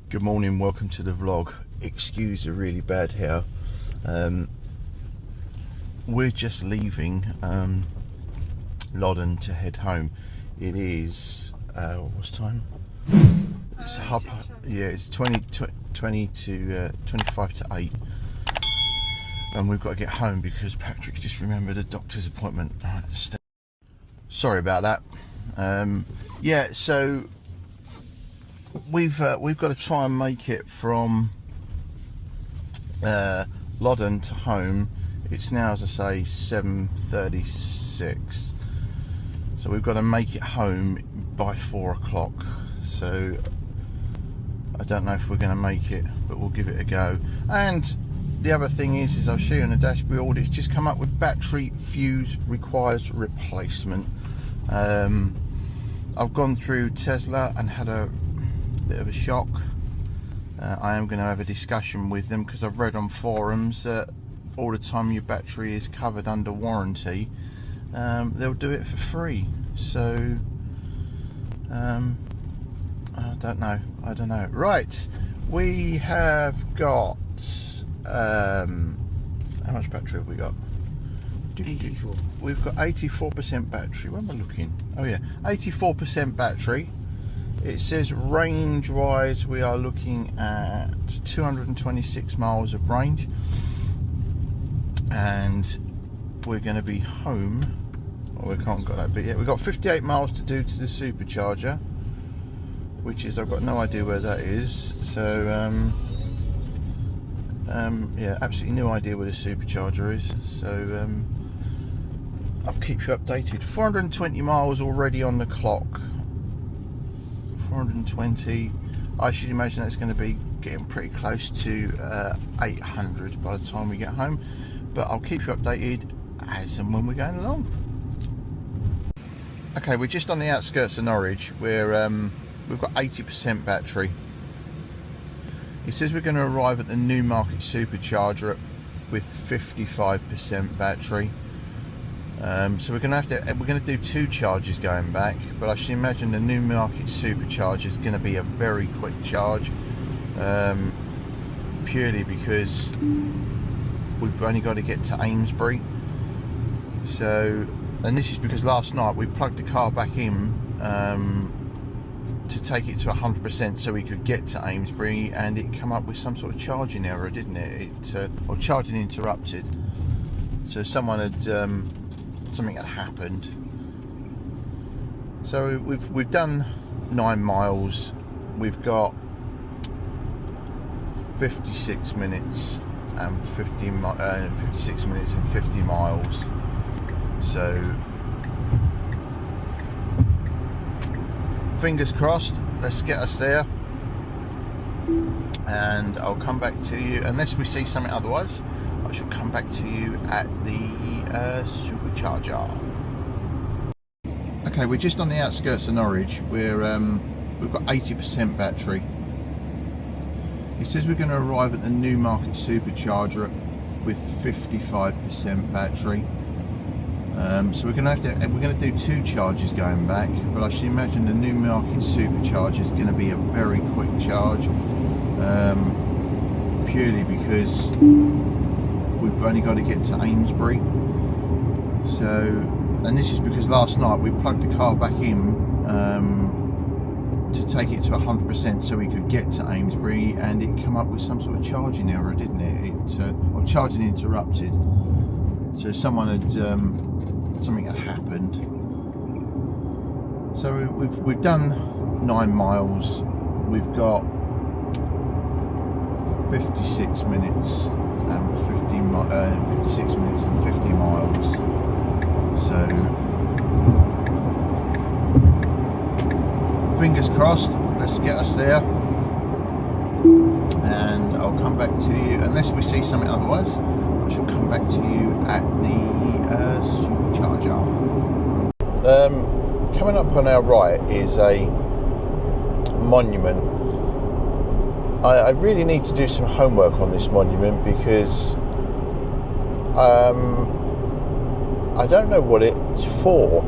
Good morning, welcome to the vlog. Excuse the really bad hair. We're just leaving Loddon to head home. It is what's time? It's it's 20 to 25 to 8, and we've got to get home because Patrick just remembered a doctor's appointment. Sorry about that. Yeah, so we've got to try and make it from Loddon to home. It's now, as I say, 7:36, so we've got to make it home by 4 o'clock. So I don't know if we're going to make it, but we'll give it a go. And the other thing is I'll show you on the dashboard, it's just come up with battery fuse requires replacement. I've gone through Tesla and had a bit of a shock. I am going to have a discussion with them because I've read on forums that all the time your battery is covered under warranty, they'll do it for free. So I don't know. Right, we have got how much battery have we got? 84. We've got 84% battery. Where am I looking? Oh yeah, 84% battery. It says range wise we are looking at 226 miles of range, and we're going to be home. Oh, we can't got that bit yet. We've got 58 miles to do to the supercharger, which is, I've got no idea where that is. So yeah, absolutely no idea where the supercharger is. So I'll keep you updated. 420 miles already on the clock. 420. I should imagine that's going to be getting pretty close to 800 by the time we get home, but I'll keep you updated as and when we're going along. Okay, we're just on the outskirts of Norwich. We've got 80% battery. It says we're going to arrive at the Newmarket supercharger with 55% battery. So we're going to do 2 charges going back, but I should imagine the Newmarket supercharger is going to be a very quick charge, purely because we've only got to get to Aimsbury. So, and this is because last night we plugged the car back in to take it to 100% so we could get to Aimsbury, and it came up with some sort of charging error, didn't it? Or charging interrupted. So someone had something had happened. So we've done 9 miles. We've got 56 minutes and 56 minutes and 50 miles. So fingers crossed, let's get us there, and I'll come back to you unless we see something otherwise. I shall come back to you at the supercharger. Okay, we're just on the outskirts of Norwich. We've got 80% battery. It says we're going to arrive at the Newmarket supercharger with 55% battery. So we're going to do 2 charges going back, but I should imagine the Newmarket supercharger is going to be a very quick charge, purely because we've only got to get to Aimsbury. So, and this is because last night we plugged the car back in to take it to 100% so we could get to Aimsbury, and it came up with some sort of charging error, didn't it? Or charging interrupted. So someone had something had happened. So we've done 9 miles. We've got 56 minutes and 56 minutes and 50 miles. So fingers crossed, let's get us there, and I'll come back to you unless we see something otherwise. I shall come back to you at the supercharger. Coming up on our right is a monument. I really need to do some homework on this monument because I don't know what it's for.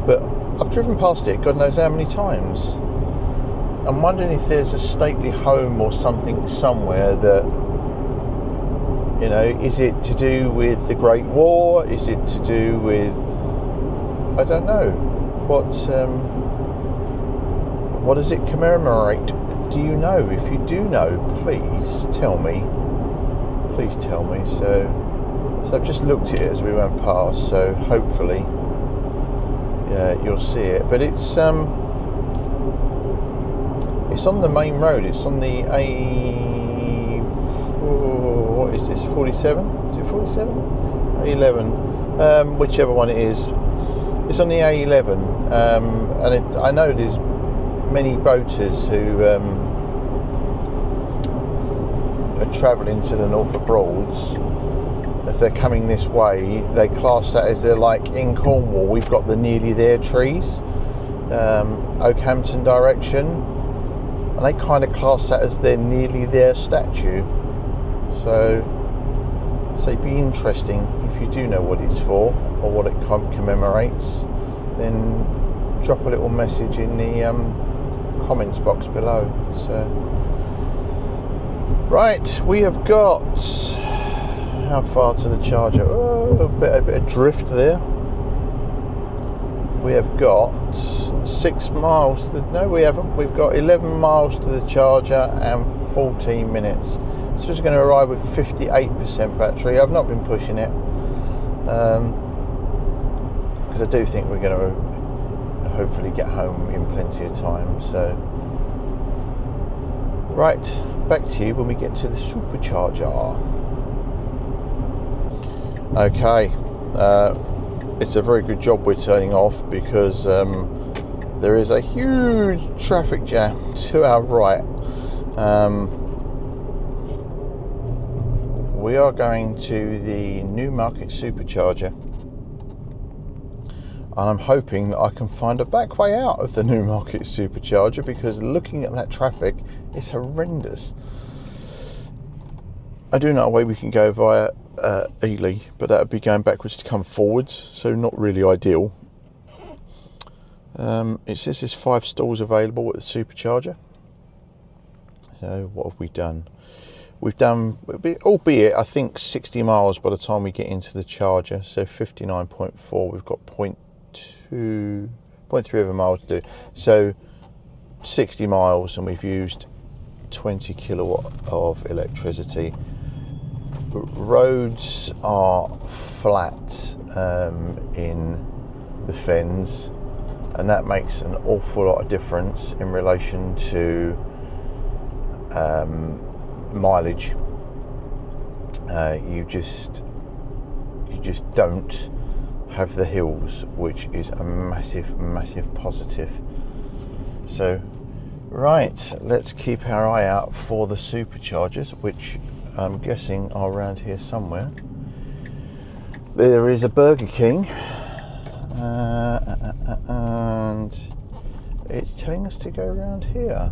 but I've driven past it God knows how many times. I'm wondering if there's a stately home or something somewhere that, you know, is it to do with the Great War? Is it to do with, I don't know, what does it commemorate? Do you know? If you do know, please tell me. Please tell me. So I've just looked at it as we went past, so hopefully you'll see it. But it's on the main road. It's on the what is this, 47? Is it 47? A11, whichever one it is. It's on the A11, and I know there's many boaters who are travelling to the Norfolk Broads. If they're coming this way, they class that as they're like in Cornwall. We've got the nearly there trees, Oakhampton direction, and they kind of class that as their nearly there statue. So it'd be interesting if you do know what it's for or what it commemorates. Then drop a little message in the comments box below. So right, we have got, how far to the charger? Oh, a bit of drift there. We have got 6 miles no, we haven't. We've got 11 miles to the charger and 14 minutes. So it's going to arrive with 58% battery. I've not been pushing it because I do think we're going to hopefully get home in plenty of time. So right, back to you when we get to the supercharger. Okay, it's a very good job we're turning off because there is a huge traffic jam to our right. We are going to the Newmarket supercharger, and I'm hoping that I can find a back way out of the Newmarket supercharger, because looking at that traffic, it's horrendous. I do know a way we can go via Ely, but that would be going backwards to come forwards, so not really ideal. It says there's 5 stalls available at the supercharger. So what have we done? We've done, albeit I think 60 miles by the time we get into the charger, so 59.4. We've got 0.3 of a mile to do, so 60 miles, and we've used 20 kilowatt of electricity. Roads are flat in the Fens, and that makes an awful lot of difference in relation to mileage. You just don't have the hills, which is a massive positive. So right, let's keep our eye out for the superchargers, which I'm guessing are around here somewhere. There is a Burger King, and it's telling us to go around here,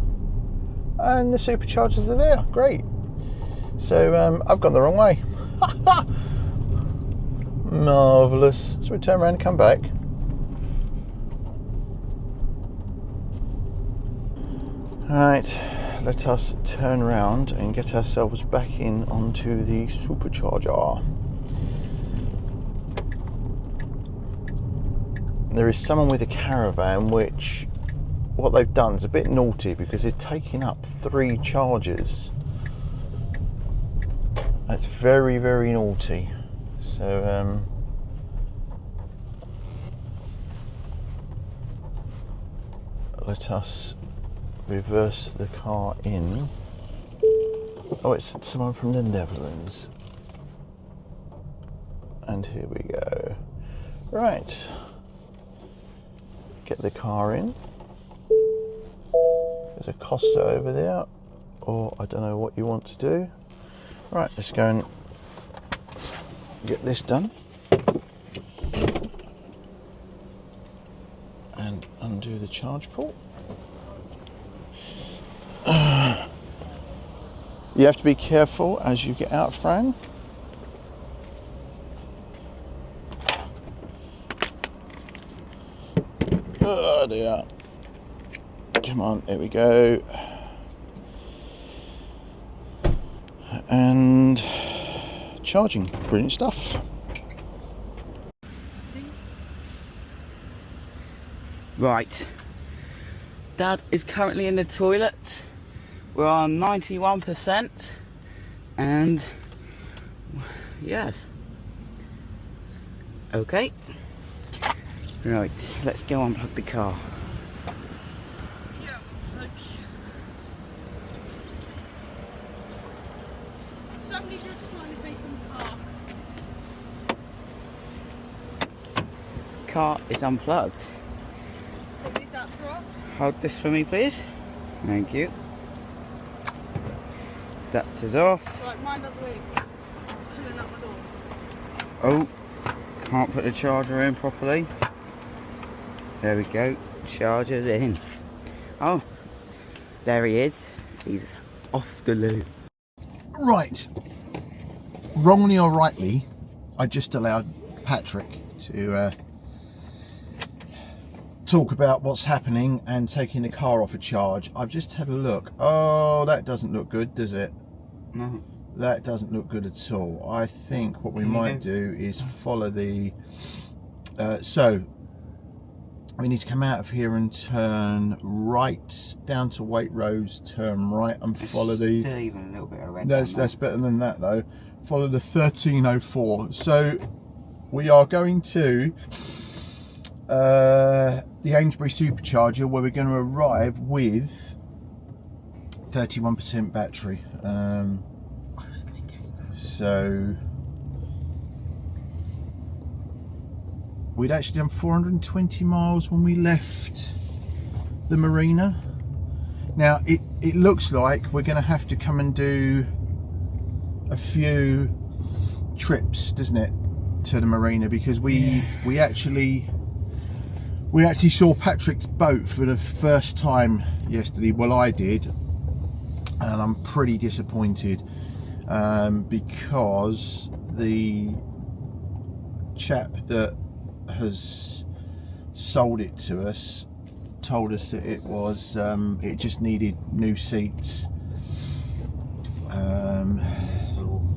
and the superchargers are there. Great. So I've gone the wrong way. Marvellous. So we turn around and come back. Right, let us turn around and get ourselves back in onto the supercharger. There is someone with a caravan, which what they've done is a bit naughty, because they're taking up 3 chargers. That's very naughty. So let us reverse the car in. Oh, it's someone from the Netherlands. And here we go. Right. Get the car in. There's a Costa over there, or I don't know what you want to do. Right, let's go and get this done. And undo the charge port. You have to be careful as you get out, Fran. Oh dear. Come on, there we go. And charging. Brilliant stuff. Right. Dad is currently in the toilet. We're on 91%. And yes. Okay. Right, let's go unplug the car. Somebody just wanted me some car. Car is unplugged. Take the adapter off. Hold this for me, please. Thank you. Adapter's off. Right, mind up the wigs. Pulling up my door. Oh, can't put the charger in properly. There we go. Charger's in. Oh, there he is. He's off the loo. Right. Wrongly or rightly, I just allowed Patrick to talk about what's happening and taking the car off a charge. I've just had a look. Oh, that doesn't look good, does it? No. That doesn't look good at all. I think what we might do is follow the... so, we need to come out of here and turn right down to Waitrose, turn right and follow the... Still even a little bit of red. That's better than that though. Follow the 1304. So we are going to the Aimsbury supercharger, where we're going to arrive with 31% battery. I was going to guess that. So we'd actually done 420 miles when we left the marina. Now it looks like we're going to have to come and do a few trips, doesn't it, to the marina, because we actually saw Patrick's boat for the first time yesterday. Well, I did, and I'm pretty disappointed because the chap that has sold it to us told us that it was it just needed new seats, a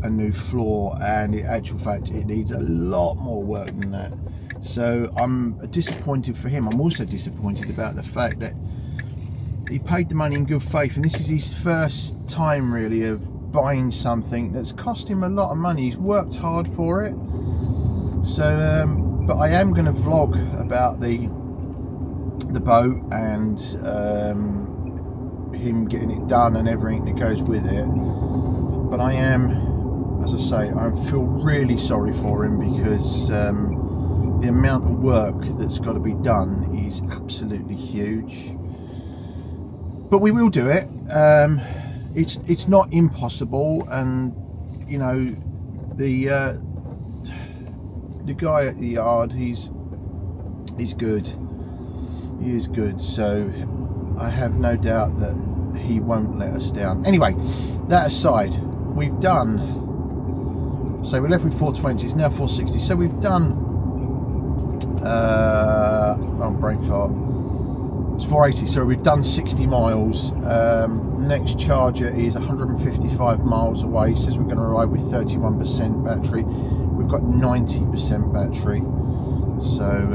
new floor, and in actual fact it needs a lot more work than that. So I'm disappointed for him. I'm also disappointed about the fact that he paid the money in good faith, and this is his first time really of buying something that's cost him a lot of money. He's worked hard for it. So but I am going to vlog about the boat and him getting it done and everything that goes with it. But I am, as I say, I feel really sorry for him, because the amount of work that's got to be done is absolutely huge. But we will do it. It's not impossible, and you know, the guy at the yard, he's good. He is good, so I have no doubt that he won't let us down. Anyway, that aside, we've done, so we left with 420, it's now 460, so we've done brain fart, it's 480, so we've done 60 miles. Next charger is 155 miles away. It says we're going to arrive with 31% battery. We've got 90% battery, so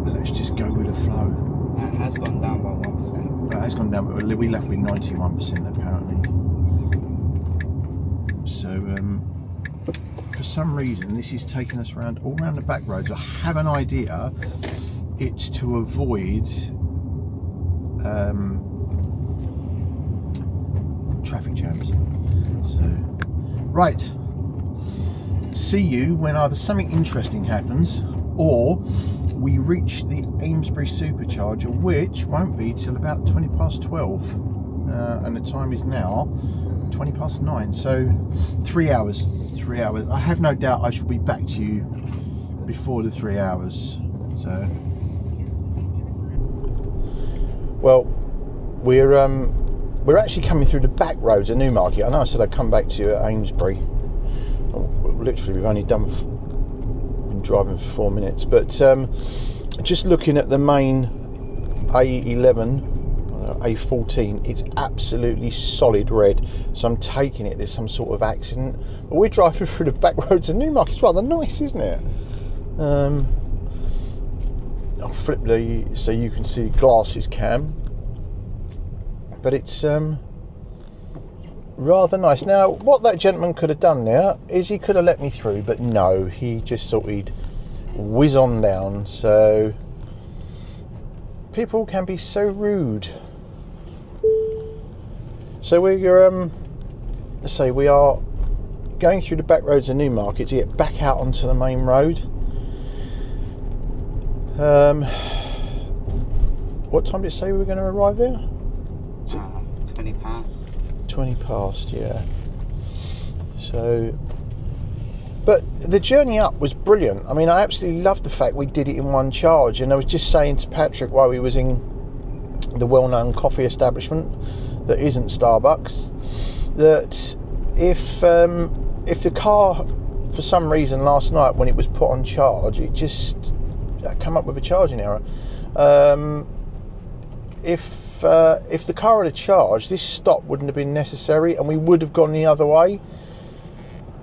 let's just go with the flow. That has gone down by 1%. That has gone down, but we left with 91% apparently. So for some reason this is taking us around all around the back roads. I have an idea it's to avoid traffic jams. So right, see you when either something interesting happens or we reach the Aimsbury supercharger, which won't be till about 20 past 12, and the time is now 20 past 9, so 3 hours. I have no doubt I shall be back to you before the 3 hours. So well, we're actually coming through the back roads of Newmarket. I know I said I'd come back to you at Aimsbury. Literally, we've only been driving for 4 minutes. But just looking at the main A11, A14, it's absolutely solid red. So I'm taking it there's some sort of accident. But we're driving through the back roads of Newmarket. It's rather nice, isn't it? I'll flip so you can see glasses cam. But it's rather nice. Now, what that gentleman could have done now is he could have let me through, but no, he just thought he'd whiz on down. So people can be so rude. So we are going through the back roads of Newmarket to get back out onto the main road. What time did it say we were going to arrive there? 20 past. 20 past, yeah. So, but the journey up was brilliant. I mean, I absolutely loved the fact we did it in one charge. And I was just saying to Patrick while we was in the well-known coffee establishment that isn't Starbucks, that if the car, for some reason last night when it was put on charge, it just came up with a charging error. If the car had charged, this stop wouldn't have been necessary and we would have gone the other way.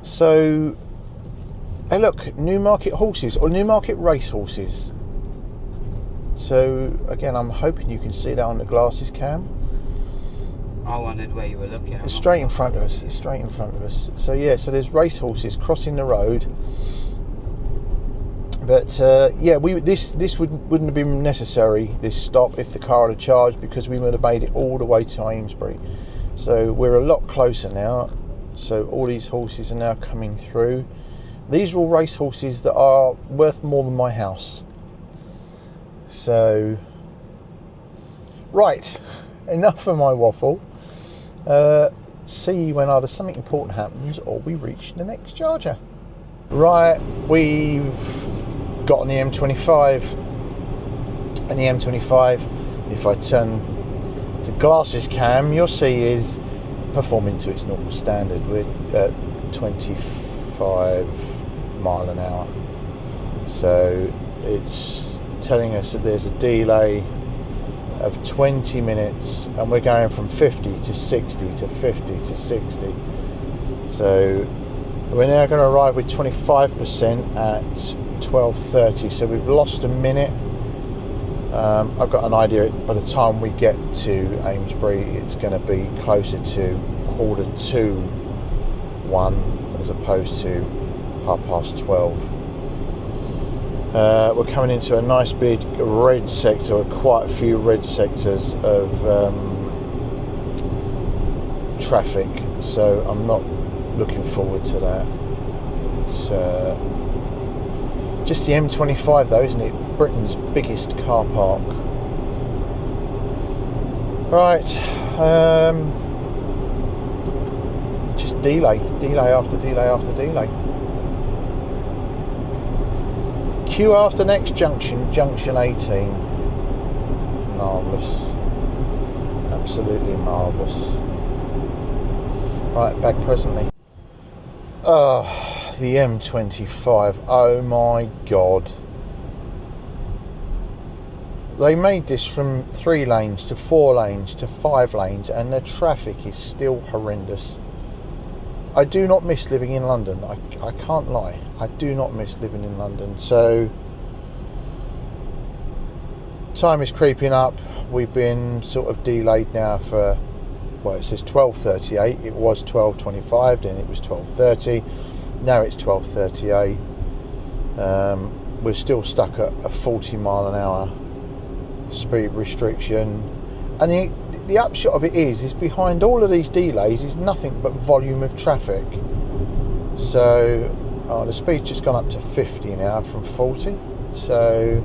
So, hey look, Newmarket horses, or Newmarket race horses. So, again, I'm hoping you can see that on the glasses cam. I wondered where you were looking. It's straight in front of us, it's straight in front of us. So yeah, so there's race horses crossing the road. But yeah, this wouldn't have been necessary, this stop, if the car had charged, because we would have made it all the way to Aimsbury. So we're a lot closer now. So all these horses are now coming through. These are all race horses that are worth more than my house. So, right, enough of my waffle. See you when either something important happens or we reach the next charger. Right, we've got on the M25, and the M25, if I turn to glasses cam, you'll see is performing to its normal standard. We're at 25 mile an hour, so it's telling us that there's a delay of 20 minutes, and we're going from 50 to 60 to 50 to 60. So we're now going to arrive with 25% at 12:30, so we've lost a minute. I've got an idea by the time we get to Aimsbury it's going to be closer to 1:45 as opposed to 12:30. We're coming into a nice big red sector, or quite a few red sectors of traffic, so I'm not looking forward to that. It's just the M25 though, isn't it? Britain's biggest car park. Right, just delay after delay after delay. Queue after next junction, junction 18. Marvellous. Absolutely marvellous. Right, back presently. Oh, the M25. Oh my God. They made this from 3 lanes to 4 lanes to 5 lanes, and the traffic is still horrendous. I do not miss living in London. I can't lie. I do not miss living in London. So, time is creeping up. We've been sort of delayed now for, well, it says 12:38. It was 12:25, then it was 12:30. Now it's 12:38. We're still stuck at a 40 mile an hour speed restriction. And the upshot of it is behind all of these delays is nothing but volume of traffic. So the speed's just gone up to 50 now from 40, so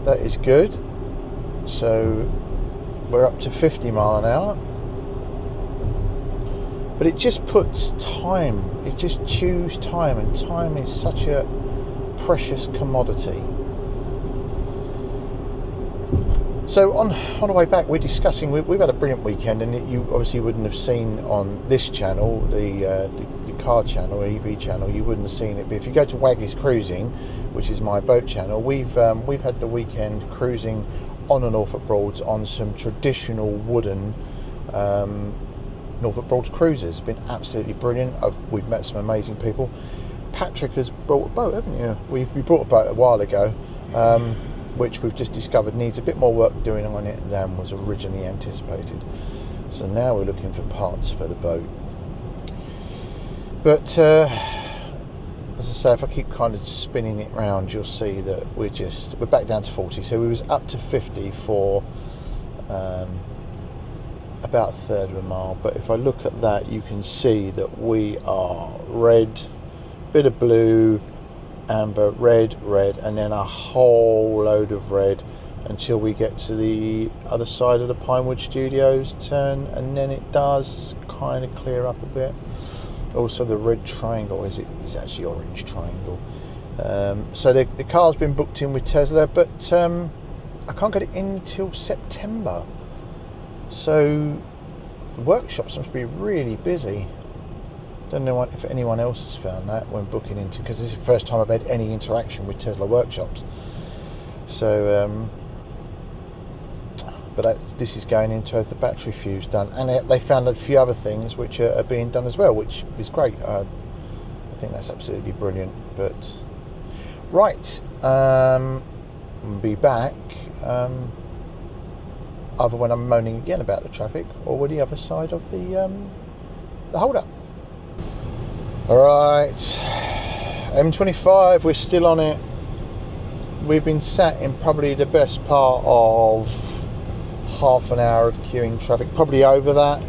that is good. So we're up to 50 mile an hour, but it just puts time, it just chews time, and time is such a precious commodity. So on the way back, we're discussing. We've had a brilliant weekend, and you obviously wouldn't have seen on this channel the car channel, EV channel, you wouldn't have seen it. But if you go to Waggy's Cruising, which is my boat channel, we've had the weekend cruising on the Norfolk Broads on some traditional wooden Norfolk Broads cruisers. It's been absolutely brilliant. We've met some amazing people. Patrick has brought a boat, haven't you? We brought a boat a while ago, which we've just discovered needs a bit more work doing on it than was originally anticipated. So now we're looking for parts for the boat. But as I say, if I keep kind of spinning it round, you'll see that we're back down to 40. So we was up to 50 for about a third of a mile. But if I look at that, you can see that we are red, bit of blue, amber, red, and then a whole load of red until we get to the other side of the Pinewood Studios turn, and then it does kind of clear up a bit. Also, the red triangle is actually orange triangle. So the car's been booked in with Tesla, but I can't get it in till September. So the workshops must be really busy. Don't know if anyone else has found that when booking into, because this is the first time I've had any interaction with Tesla workshops. So, but this is going into the battery fuse done, and they found a few other things which are being done as well, which is great. I think that's absolutely brilliant. But right, I'll be back either when I'm moaning again about the traffic or with the other side of the hold up. Alright, M25, we're still on it. We've been sat in probably the best part of half an hour of queuing traffic, probably over that.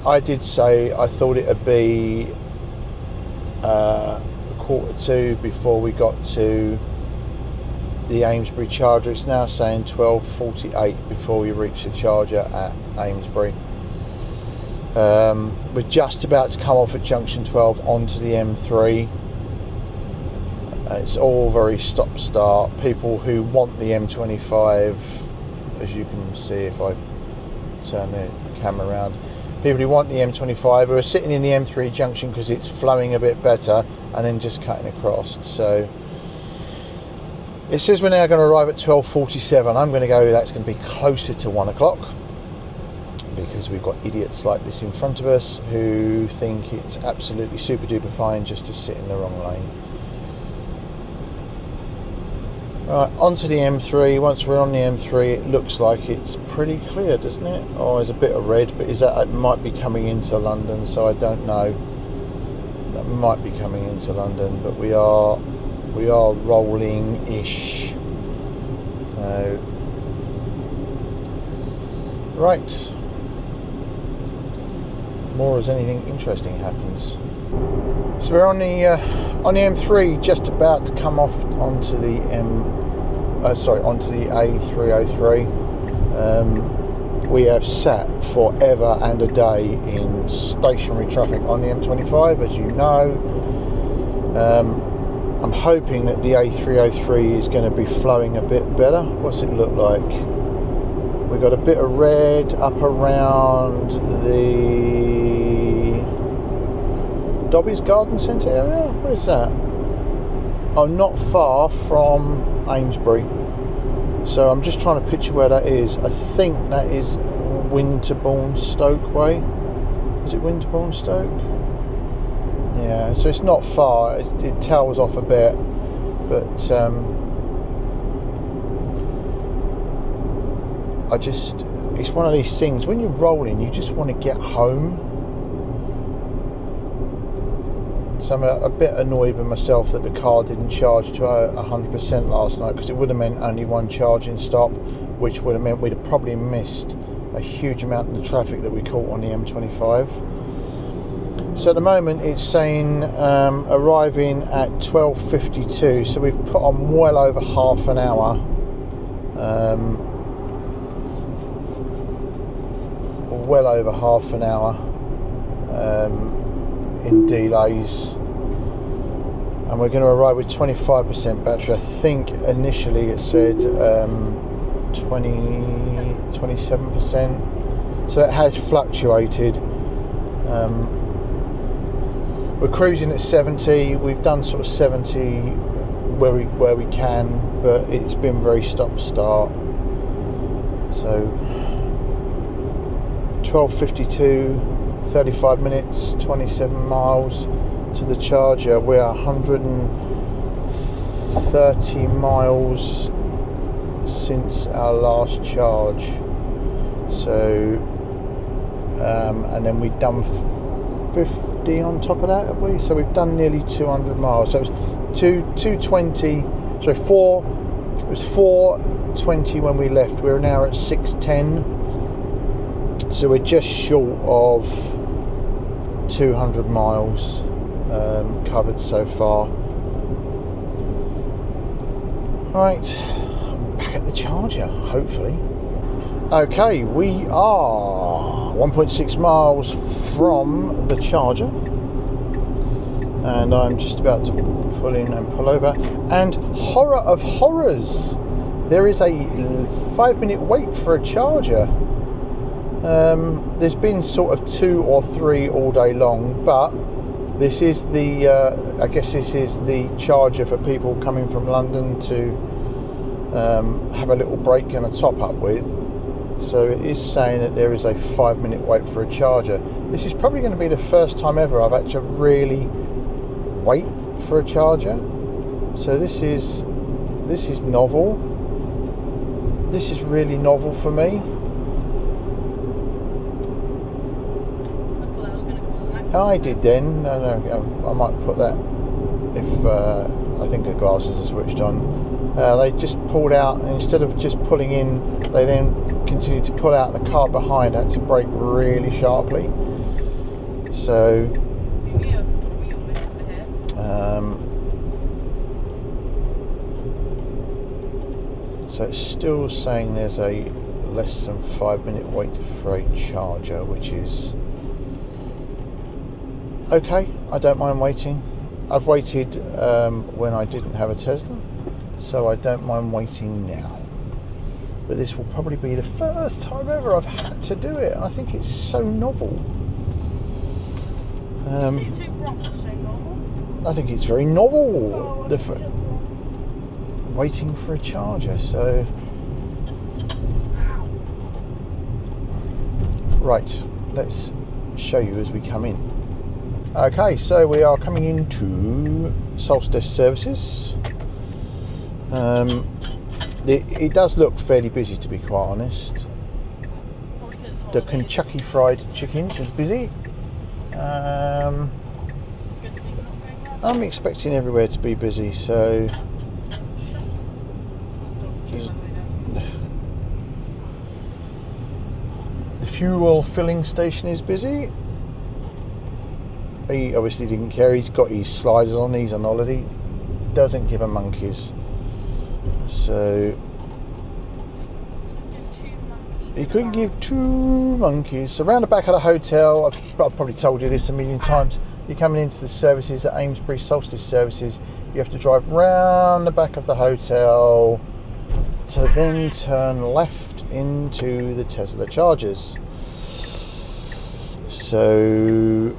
I did say I thought it would be 1:45 before we got to the Aimsbury charger. It's now saying 12:48 before we reach the charger at Aimsbury. We're just about to come off at junction 12 onto the M3. It's all very stop-start. People who want the M25, as you can see if I turn the camera around, people who want the M25 who are sitting in the M3 junction because it's flowing a bit better and then just cutting across. So it says we're now going to arrive at 12:47. I'm going to go, that's going to be closer to 1 o'clock. Because we've got idiots like this in front of us who think it's absolutely super duper fine just to sit in the wrong lane. Right, onto the M3. Once we're on the M3, it looks like it's pretty clear, doesn't it? Oh, there's a bit of red, but it might be coming into London, so I don't know. That might be coming into London, but we are rolling-ish. So, right. More as anything interesting happens. So we're on the M3, just about to come off onto the onto the A303. We have sat forever and a day in stationary traffic on the M25, as you know. I'm hoping that the A303 is going to be flowing a bit better. What's it look like? We've got a bit of red up around the Dobby's Garden Centre area. Where's that? Oh, not far from Aimsbury. So I'm just trying to picture where that is. I think that is Winterbourne Stoke way. Is it Winterbourne Stoke? Yeah, so it's not far. It tails off a bit, but it's one of these things, when you're rolling you just want to get home. So I'm a bit annoyed with myself that the car didn't charge to 100% last night, because it would have meant only one charging stop, which would have meant we'd have probably missed a huge amount of the traffic that we caught on the M25. So at the moment it's saying arriving at 12:52, so we've put on well over half an hour. Well over half an hour in delays, and we're going to arrive with 25% battery. I think initially it said 27%, so it has fluctuated. we're cruising at 70. We've done sort of 70 where we can, but it's been very stop-start. So 12:52, 35 minutes, 27 miles to the charger. We're 130 miles since our last charge. So and then we've done 50 on top of that, have we? So we've done nearly 200 miles. So it was 220. So 4. It was 4:20 when we left. We're now at 6:10. So we're just short of 200 miles covered so far. Right, I'm back at the charger, hopefully. Okay, we are 1.6 miles from the charger, and I'm just about to pull in and pull over. And horror of horrors, there is a 5-minute wait for a charger. There's been sort of 2 or 3 all day long, but this is the I guess this is the charger for people coming from London to have a little break and a top up with. So it is saying that there is a 5-minute wait for a charger. This is probably going to be the first time ever I've had to really wait for a charger. So this is novel. This is really novel for me. I did then. No, I might put that if I think the glasses are switched on. They just pulled out, and instead of just pulling in, they then continued to pull out, and the car behind had to brake really sharply. So so it's still saying there's a less than 5-minute wait for a charger, which is okay. I don't mind waiting. I've waited when I didn't have a Tesla, so I don't mind waiting now. But this will probably be the first time ever I've had to do it, and I think it's so novel. I think it's very novel. Waiting for a charger. So right, let's show you as we come in. Okay, so we are coming into Solstice Services. It does look fairly busy, to be quite honest. The Kentucky Fried Chicken is busy. I'm expecting everywhere to be busy, so the fuel filling station is busy. He obviously didn't care. He's got his sliders on. He's on holiday. Doesn't give a monkeys. So he couldn't give 2 monkeys. So around the back of the hotel, I've probably told you this a million times. You're coming into the services at Aimsbury Solstice Services. You have to drive round the back of the hotel to then turn left into the Tesla chargers. So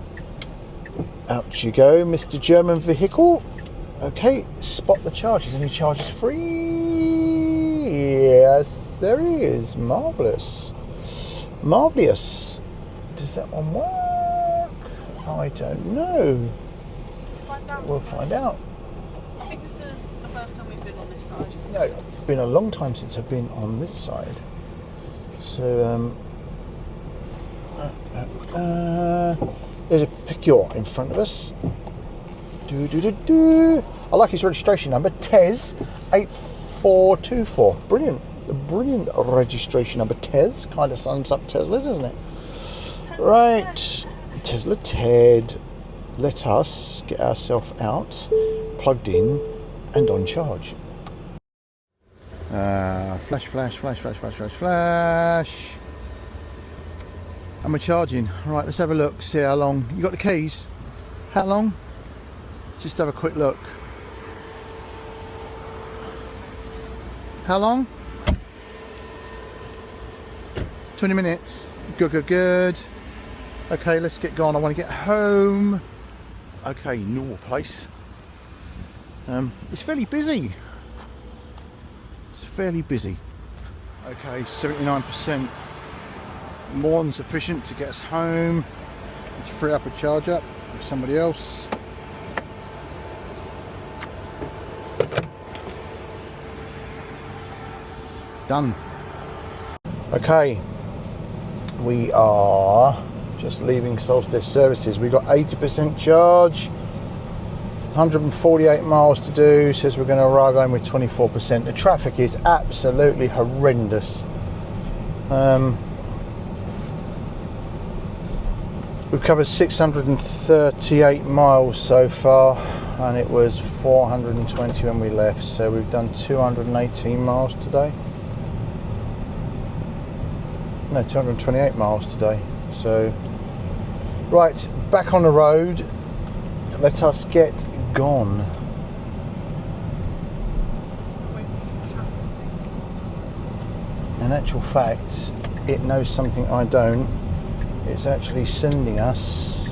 out you go, Mr. German vehicle. Okay, spot the charges. Any charges free? Yes, there is. Marvellous. Marvellous. Does that one work? I don't know. We'll find out. I think this is the first time we've been on this side. No, it's been a long time since I've been on this side. So, there's a Picure in front of us. I like his registration number, TES 8424. Brilliant. A brilliant registration number, TES. Kind of sums up Tesla, doesn't it? Right. Tesla Ted. Let us get ourselves out, plugged in, and on charge. Flash, flash, flash, flash, flash, flash, flash. And we're charging. Right, let's have a look, see how long. You got the keys? How long? Just have a quick look. How long? 20 minutes. Good, good, good. Okay, let's get going. I want to get home. Okay, normal place. It's fairly busy. It's fairly busy. Okay, 79%. More than sufficient to get us home. Let's free up a charger with somebody else. Done. Okay, we are just leaving Solstice Services. We got 80% charge, 148 miles to do. Says we're going to arrive home with 24%. The traffic is absolutely horrendous. We've covered 638 miles so far, and it was 420 when we left, so we've done 218 miles today. No, 228 miles today. So, right, back on the road. Let us get gone. In actual fact, it knows something I don't. It's actually sending us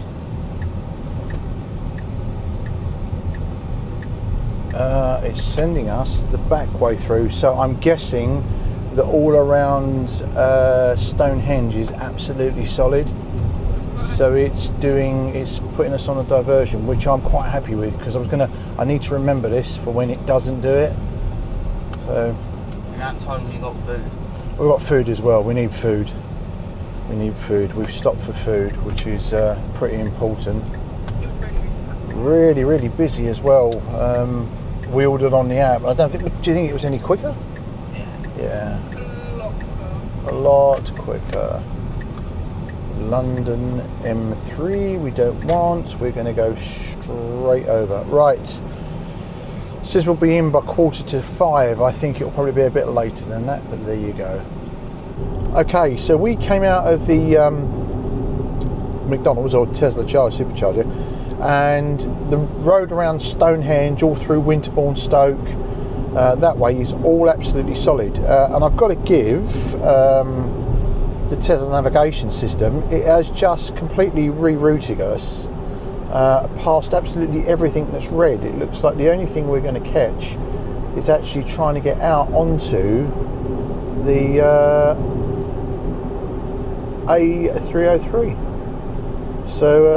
the back way through, so I'm guessing that all around Stonehenge is absolutely solid, so it's putting us on a diversion, which I'm quite happy with, because I need to remember this for when it doesn't do it. So, in that time we got food. We've got food as well. We need food. We've stopped for food, which is pretty important. It was Really, really busy as well. We ordered on the app. Do you think it was any quicker? Yeah. A lot quicker. London M3 we don't want. We're going to go straight over. Right. Says we'll be in by 4:45. I think it'll probably be a bit later than that, but there you go. Okay, so we came out of the McDonald's or Tesla supercharger, and the road around Stonehenge, all through Winterbourne, Stoke, that way is all absolutely solid. And I've got to give the Tesla navigation system, it has just completely rerouted us past absolutely everything that's red. It looks like the only thing we're going to catch is actually trying to get out onto the A303. So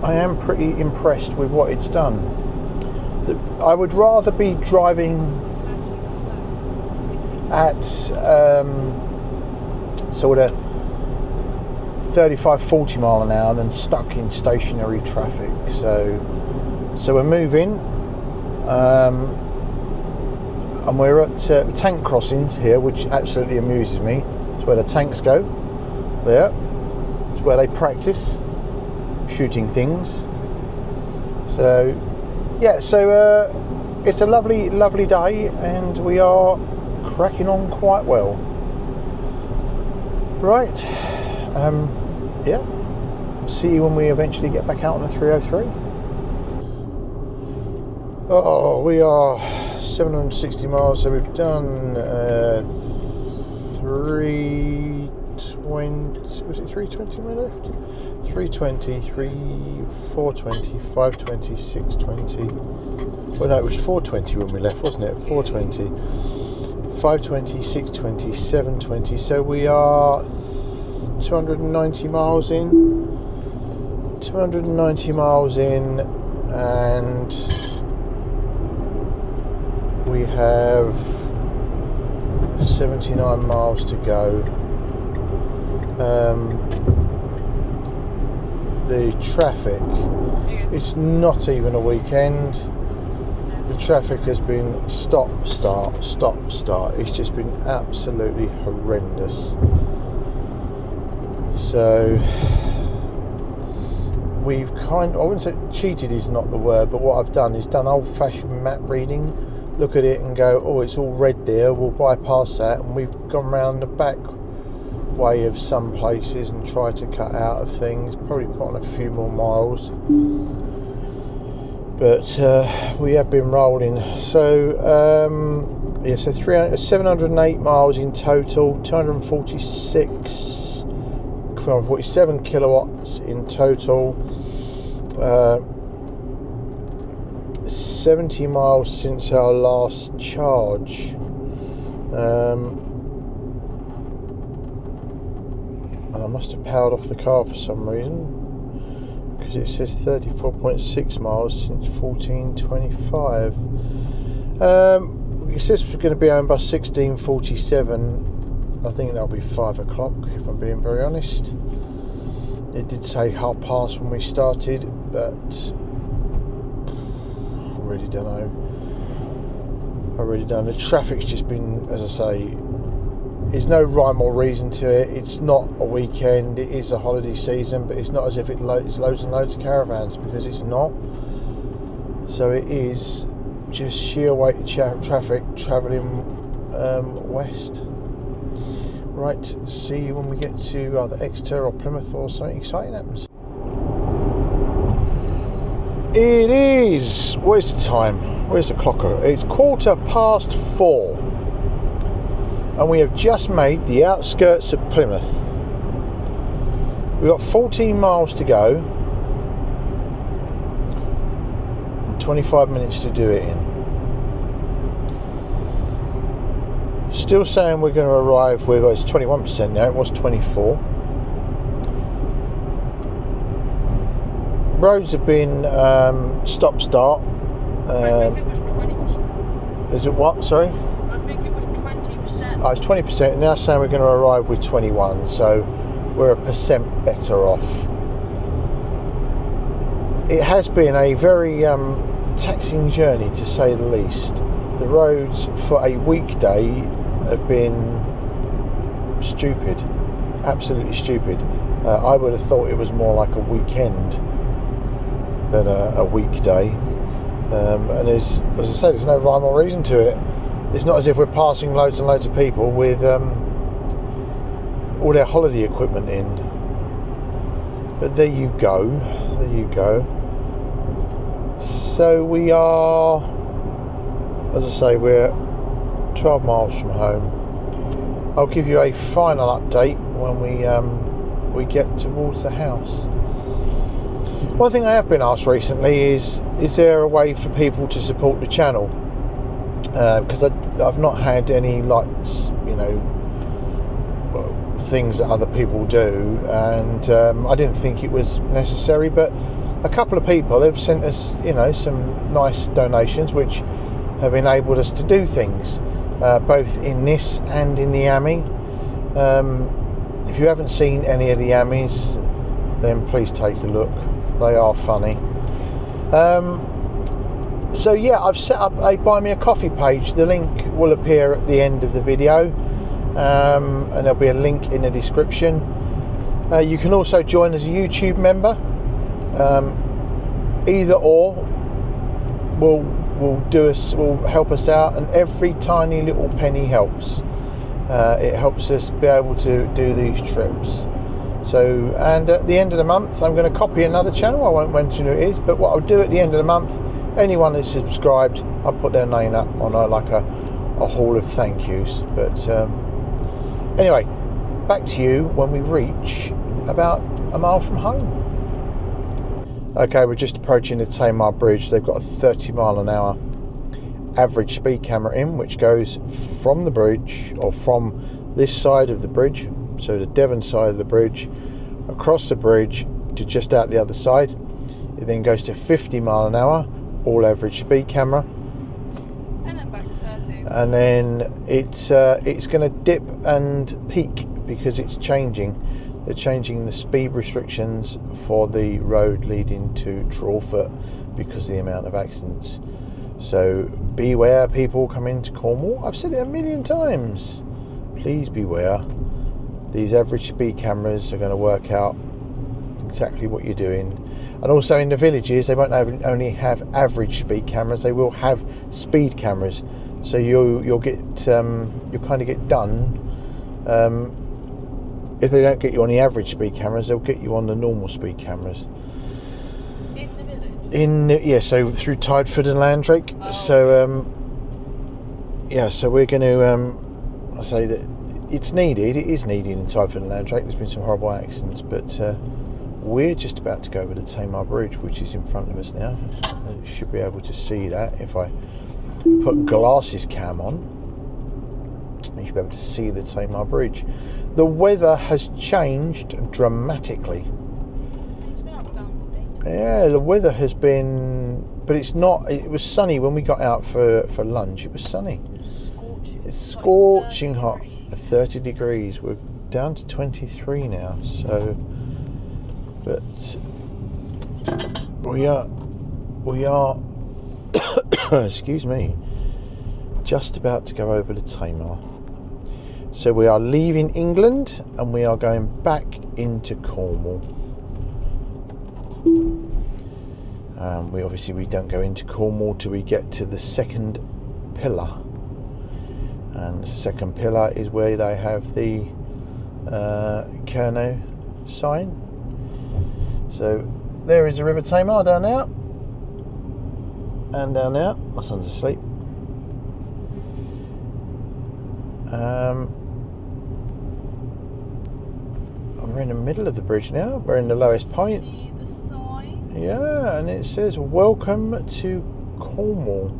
I am pretty impressed with what it's done. I would rather be driving at sort of 35-40 mile an hour than stuck in stationary traffic. So we're moving, and we're at tank crossings here, which absolutely amuses me. It's where the tanks go. There, it's where they practice shooting things. So yeah, so it's a lovely, lovely day, and we are cracking on quite well. Right, yeah, see you when we eventually get back out on the 303. Oh, we are 760 miles, so we've done 320, was it 320 we left? 320, 420, 520, 620. Well, no, it was 420 when we left, wasn't it? 420, 520, 620, 720. So we are 290 miles in. 290 miles in, and we have 79 miles to go. The traffic, it's not even a weekend. The traffic has been stop, start, stop, start. It's just been absolutely horrendous. So we've I wouldn't say cheated is not the word, but what I've done is done old-fashioned map reading. Look at it and go, oh, it's all red there, we'll bypass that, and we've gone round the back way of some places and tried to cut out of things, probably put on a few more miles, but we have been rolling. So yeah, so 708 miles in total, 246 247 kilowatts in total. 70 miles since our last charge. And I must have powered off the car for some reason, because it says 34.6 miles since 1425. It says we're going to be home by 16:47. I think that'll be 5 o'clock, if I'm being very honest. It did say past when we started, but I really don't know. The traffic's just been, as I say, there's no rhyme or reason to it. It's not a weekend, it is a holiday season, but it's not as if it's loads and loads of caravans, because it's not. So it is just sheer weight traffic travelling west. Right, see you when we get to either Exeter or Plymouth or something exciting happens. It is, where's the time? Where's the clocker? It's 4:15. And we have just made the outskirts of Plymouth. We've got 14 miles to go and 25 minutes to do it in. Still saying we're going to arrive with, well, it's 21% now, it was 24. Roads have been stop-start. I think it was 20%. Is it what, sorry? I think it was 20%. Oh, it's 20%, and now saying we're going to arrive with 21, so we're 1% better off. It has been a very taxing journey, to say the least. The roads for a weekday have been stupid, absolutely stupid. I would have thought it was more like a weekend than a weekday. And as I say, there's no rhyme or reason to it. It's not as if we're passing loads and loads of people with all their holiday equipment in. But there you go. So we are, as I say, we're 12 miles from home. I'll give you a final update when we get towards the house. One thing I have been asked recently is there a way for people to support the channel? Because I've not had any, like, you know, things that other people do, and I didn't think it was necessary, but a couple of people have sent us, you know, some nice donations which have enabled us to do things, both in this and in the AMI. If you haven't seen any of the AMIs, then please take a look. They are funny. So yeah, I've set up a Buy Me a Coffee page. The link will appear at the end of the video, and there'll be a link in the description. You can also join as a YouTube member. Either or will help us out, and every tiny little penny helps. It helps us be able to do these trips. So, and at the end of the month, I'm going to copy another channel. I won't mention who it is, but what I'll do at the end of the month, anyone who's subscribed, I'll put their name up on a hall of thank yous. But anyway, back to you when we reach about a mile from home. Okay, we're just approaching the Tamar Bridge. They've got a 30 mile an hour average speed camera in, which goes from the bridge, or from this side of the bridge, so the Devon side of the bridge, across the bridge to just out the other side. It then goes to 50 mile an hour, all average speed camera, And then back to 30. and then it's going to dip and peak because it's changing. They're changing the speed restrictions for the road leading to Drawford because of the amount of accidents. So beware, people coming into Cornwall. I've said it a million times. Please beware. These average speed cameras are going to work out exactly what you're doing. And also in the villages, they won't only have average speed cameras, they will have speed cameras. So you'll kind of get done. If they don't get you on the average speed cameras, they'll get you on the normal speed cameras. In the village? So through Tydeford and Landrake. Oh. So so we're going to I say that it's needed. It is needed in Typhoon and Landrake. There's been some horrible accidents, but we're just about to go over the Tamar Bridge, which is in front of us now. You should be able to see that if I put glasses cam on. You should be able to see the Tamar Bridge. The weather has changed dramatically. It's been up and down the day. Yeah, the weather has been, but it's not. It was sunny when we got out for lunch. It was sunny. Scorching. It's like scorching 30 hot. degrees. 30 degrees. We're down to 23 now. So, but we are. Excuse me. Just about to go over the Tamar. So we are leaving England and we are going back into Cornwall. We don't go into Cornwall till we get to the second pillar, and the second pillar is where they have the Kerno sign. So there is the River Tamar down there, and down there. My son's asleep. We're in the middle of the bridge now. We're in the lowest point. See the sign? Yeah, and it says welcome to Cornwall.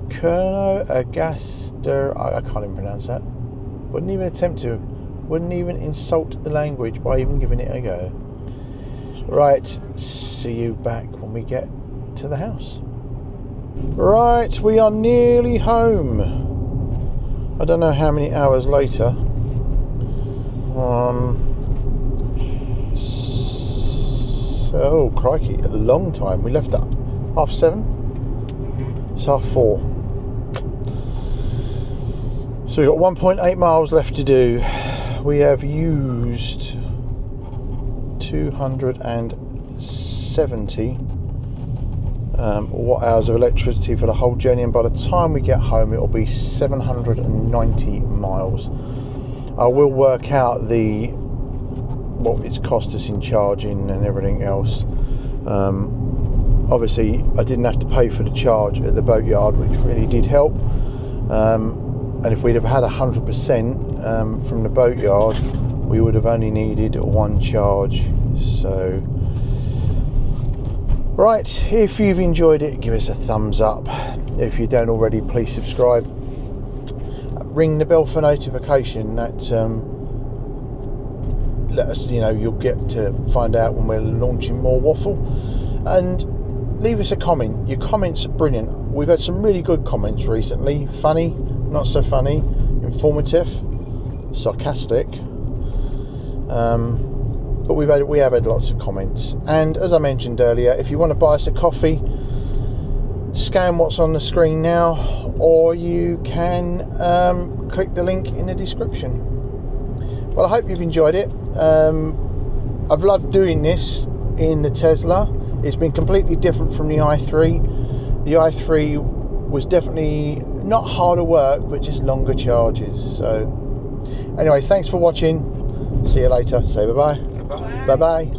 Kerno Agaster. I can't even pronounce that. Wouldn't even attempt to. Wouldn't even insult the language by even giving it a go. Right, see you back when we get to the house. Right, we are nearly home. I don't know how many hours later. Oh crikey, a long time. We left at 7:30. It's 4:30. So we've got 1.8 miles left to do. We have used 270 watt hours of electricity for the whole journey, and by the time we get home it will be 790 miles. I will work out what it's cost us in charging and everything else. Obviously I didn't have to pay for the charge at the boatyard, which really did help, and if we'd have had 100% from the boatyard, we would have only needed one charge. So right, if you've enjoyed it, give us a thumbs up. If you don't already, please subscribe. Ring the bell for notification. That let us, you'll get to find out when we're launching more waffle. And leave us a comment. Your comments are brilliant. We've had some really good comments recently. Funny, not so funny, informative, sarcastic. But we have had lots of comments. And as I mentioned earlier, if you want to buy us a coffee, scan what's on the screen now, or you can click the link in the description. Well, I hope you've enjoyed it. I've loved doing this in the Tesla. It's been completely different from the i3. The i3 was definitely not harder work, but just longer charges. So anyway, thanks for watching. See you later. Say bye-bye. Bye-bye.